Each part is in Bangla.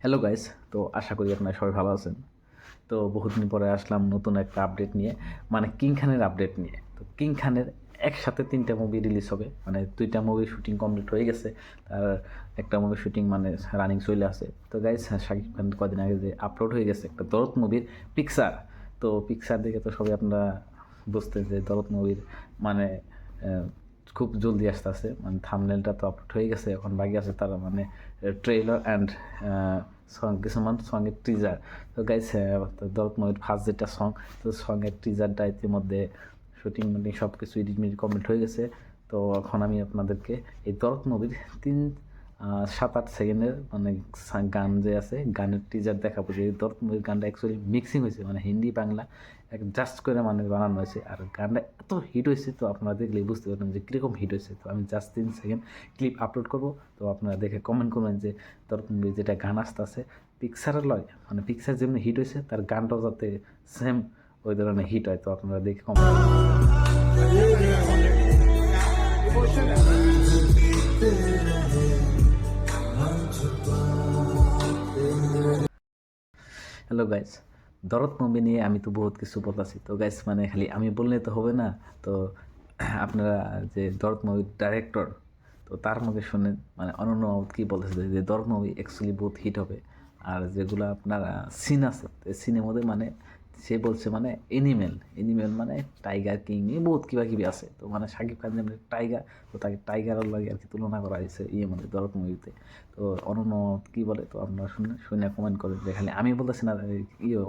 হ্যালো গাইস, তো আশা করি আপনারা সবাই ভালো আছেন। তো বহুদিন পরে আসলাম নতুন একটা আপডেট নিয়ে, মানে কিং খানের আপডেট নিয়ে। তো কিং খানের একসাথে 3টা মুভি রিলিজ হবে, মানে 2টা মুভি শুটিং কমপ্লিট হয়ে গেছে, তার একটা মুভি শুটিং মানে রানিং চলে আছে। তো গাইস, শাকিব খান কদিন আগে যে আপলোড হয়ে গেছে একটা দরদ মুভির পিকচার। তো পিকচার দেখে তো সবাই আপনারা বুঝতেন যে দরদ মুভির মানে খুব জলদি আসতেছে, মানে থাম্বনেলটা তো আপলোড হয়ে গেছে, এখন বাকি আছে তার মানে ট্রেইলার অ্যান্ড সং, কিছুমান সঙ্গের টিজার। তো গাইস, দরদ মুভির ফার্স্ট যেটা সং, তো সঙ্গের টিজারটা ইতিমধ্যে শুটিং মানে সব কিছু এডিট মিডিট কমপ্লিট হয়ে গেছে। তো এখন আমি আপনাদেরকে এই দরদ মুভির 7-8 সেকেন্ডের মানে গান যে আছে, গানের টিজার দেখাবো যে এই দরদ মুভির গানটা অ্যাকচুয়ালি মিক্সিং হয়েছে, মানে হিন্দি বাংলা এক জাস্ট করে মানে বানানো হয়েছে। আর গানটা এত হিট হয়েছে, তো আপনারা দেখলেই বুঝতে পারবেন যে কীরকম হিট হয়েছে। তো আমি জাস্ট 3 সেকেন্ড ক্লিপ আপলোড করব, তো আপনারা দেখে কমেন্ট করবেন যে দরদ মুভি যেটা গান আসতে আছে পিকচারের লয়, মানে পিকচার যেমনি হিট হয়েছে তার গানটাও যাতে সেম ওই ধরনের হিট হয়। তো আপনারা দেখে কমেন্ট। হ্যালো গাইস, দরদ মুভি নিয়ে আমি তো বহুত কিছু বলতেছি। তো গাইস, মানে খালি আমি বললে তো হবে না। তো আপনারা যে দরদ মুভির ডাইরেক্টর, তো তার মুখে শুনেন মানে অনন্য কী বলতেছে যে দরদ মুভি অ্যাকচুয়ালি বহুত হিট হবে। আর যেগুলো আপনার সিন আছে, সিনের মধ্যে মানে সে বলছে মানে এনিমেল এনিমেল মানে টাইগার কিং নিয়ে বহুত কিবা কিবি আছে। তো মানে শাকিব খান যেমন টাইগার, তো তাকে টাইগারের লাগে আর কি তুলনা করা হয়েছে মধ্যে দরদ মুভিতে। তো অনন্য কী বলে, তো আপনারা শুনে কমেন্ট করেন যে খালি আমি বলতেছি না,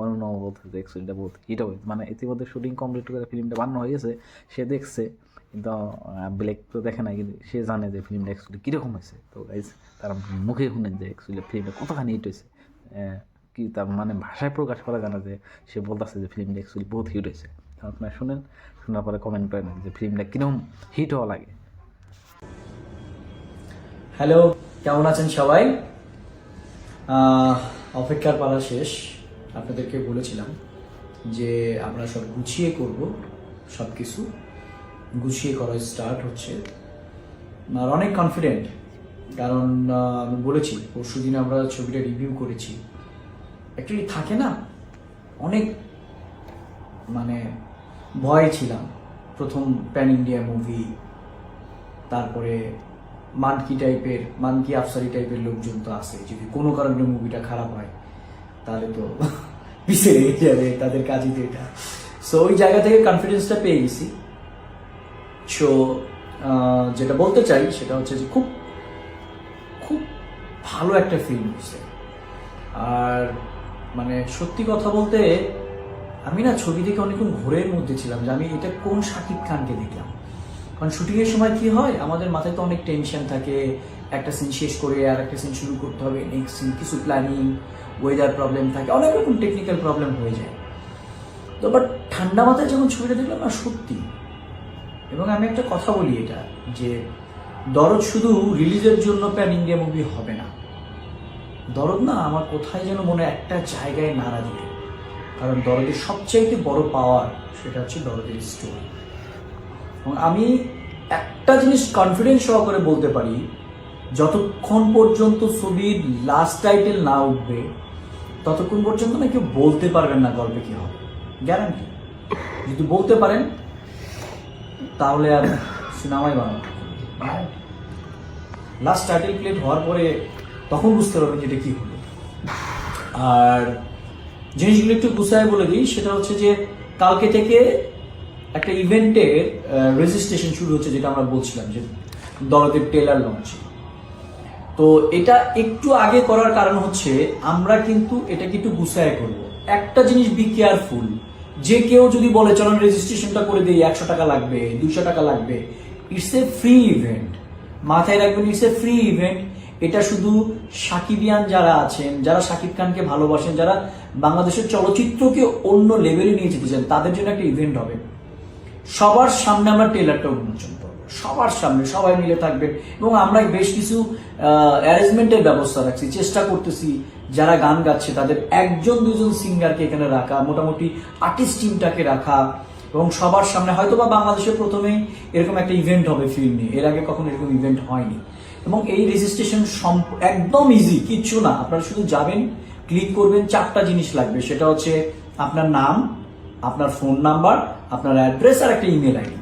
অনন্য বলতেছে যে অ্যাকচুয়ালিটা বহুত হিট হবে। মানে ইতিমধ্যে শুটিং কমপ্লিট করে ফিল্মটা বানানো হয়ে গেছে, সে দেখছে কিন্তু ব্ল্যাক তো দেখে না, কিন্তু সে জানে যে ফিল্মটা অ্যাকচুয়ালি কীরকম হয়েছে। তো গাইজ, তার মুখে শুনেন যে অ্যাকচুয়ালি ফিল্মটা কতখানি হিট হয়েছে, কি তার মানে ভাষায় প্রকাশ করা জানা যে সে বলতেছে যে ফিল্মটা অ্যাকচুয়ালি বহুত হিট হয়েছে। আপনারা শুনেন, শোনার পরে কমেন্ট করেন যে ফিল্মটা কীরকম হিট হওয়া লাগে। হ্যালো, কেমন আছেন সবাই? অপেক্ষার পালা শেষ। আপনাদেরকে বলেছিলাম যে আমরা সব গুছিয়ে করব, সব কিছু গুছিয়ে করা স্টার্ট হচ্ছে। আর অনেক কনফিডেন্ট, কারণ আমি বলেছি পরশু দিন আমরা ছবিটা রিভিউ করেছি। অ্যাকচুয়ালি থাকে না, অনেক মানে ভয় ছিলাম। প্রথম প্যান ইন্ডিয়া মুভি, তারপরে মানকি আফসারি টাইপের লোকজন তো আছে, যদি কোনো কারণে মুভিটা খারাপ হয় তাহলে তো পিছিয়ে রেখে যাবে, তাদের কাজই তো এটা। সো ওই জায়গা থেকে কনফিডেন্সটা পেয়ে গেছি। সো যেটা বলতে চাই সেটা হচ্ছে যে খুব খুব ভালো একটা ফিল্ম হয়েছে। আর মানে সত্যি কথা বলতে আমি না ছবি থেকে অনেকক্ষণ ঘোরের মধ্যে ছিলাম যে আমি এটা কোন শাকিব খানকে দেখলাম। কারণ শুটিংয়ের সময় কি হয়, আমাদের মাথায় তো অনেক টেনশন থাকে, একটা সিন শেষ করে আর একটা সিন শুরু করতে হবে, নেক্সট সিন, কিছু প্ল্যানিং, ওয়েদার প্রবলেম থাকে, অনেক রকম টেকনিক্যাল প্রবলেম হয়ে যায়। তো বাট ঠান্ডা মাথায় যখন ছবিটা দেখলাম না, সত্যি। এবং আমি একটা কথা বলি এটা, যে দরদ শুধু রিলিজের জন্য প্যান ইন্ডিয়া মুভি হবে না। দরদ না আমার কোথায় যেন মনে একটা জায়গায় নাড়া দিবে। কারণ দরদের সবচাইতে বড় পাওয়ার সেটা হচ্ছে দরদের স্টোরি। এবং আমি একটা জিনিস কনফিডেন্স সহকারে বলতে পারি, যতক্ষণ পর্যন্ত ছবির লাস্ট টাইটেল না উঠবে ততক্ষণ পর্যন্ত না কেউ বলতে পারবেন না গল্পে কি হবে, গ্যারান্টি। যদি বলতে পারেন তাহলে আর সিনেমাই বানানো, লাস্ট টাইটেল প্লেট হওয়ার পরে তখন বুঝতে পারবেন যে এটা কি হলো। আর জিনিসগুলো একটু গুছায় বলে দিই, সেটা হচ্ছে যে কালকে থেকে একটা ইভেন্টের রেজিস্ট্রেশন শুরু হচ্ছে, যেটা আমরা বলছিলাম যে দরদের টেলার লঞ্চ। তো এটা একটু আগে করার কারণ হচ্ছে আমরা কিন্তু এটাকে একটু গুছায় করব। একটা জিনিস বি কেয়ারফুল, যে কেউ যদি বলে চলুন রেজিস্ট্রেশনটা করে দিই, 100 টাকা লাগবে, 200 টাকা লাগবে, ইটস এ ফ্রি ইভেন্ট। মাথায় রাখবেন, ইটস এ ফ্রি ইভেন্ট। এটা শুধু সাকিবিয়ান যারা আছেন, যারা শাকিব খানকে ভালোবাসেন, যারা বাংলাদেশের চলচ্চিত্রকে অন্য লেভেলে নিয়ে যেতে চান, তাদের জন্য একটা ইভেন্ট হবে। সবার সামনে আমরা ট্রেলারটা উন্মোচন করবো, সবার সামনে সবাই মিলে থাকবেন। এবং আমরা বেশ কিছু অ্যারেঞ্জমেন্টের ব্যবস্থা রাখছি, চেষ্টা করতেছি যারা গান গাচ্ছে তাদের 1-2 সিঙ্গারকে এখানে রাখা, মোটামুটি আর্টিস্ট টিমটাকে রাখা, এবং সবার সামনে হয়তো বা বাংলাদেশে প্রথমে এরকম একটা ইভেন্ট হবে ফিল্ম নিয়ে। এর আগে কখনো এরকম ইভেন্ট হয়নি। এবং এই রেজিস্ট্রেশন একদম ইজি, কিচ্ছু না। আপনারা শুধু যাবেন, ক্লিক করবেন, 4টা জিনিস লাগবে। সেটা হচ্ছে আপনার নাম, আপনার ফোন নাম্বার, আপনার অ্যাড্রেস আর একটা ইমেল আইডি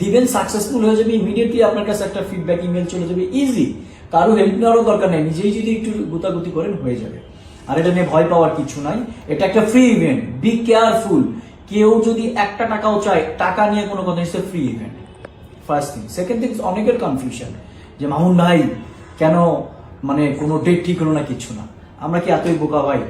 দিবেন। সাকসেসফুল হয়ে যাবে, ইমিডিয়েটলি আপনার কাছে একটা ফিডব্যাক ইমেল চলে যাবে। ইজি, কারো হেল্প নেওয়ারও দরকার নেই, নিজেই যদি একটু গুতাগুতি করেন হয়ে যাবে। আর এটা নিয়ে ভয় পাওয়ার কিছু নাই, এটা একটা ফ্রি ইভেন্ট। বি কেয়ারফুল, কেউ যদি একটা টাকাও চায়, টাকা নিয়ে কোনো কথা, it's free event. First thing. Second thing, অনেকের কনফিউশন যে মামুন ভাই কেন মানে কোনো ডেট ঠিক হলো না, কিছু না। আমরা কি এতই বোকা ভাই?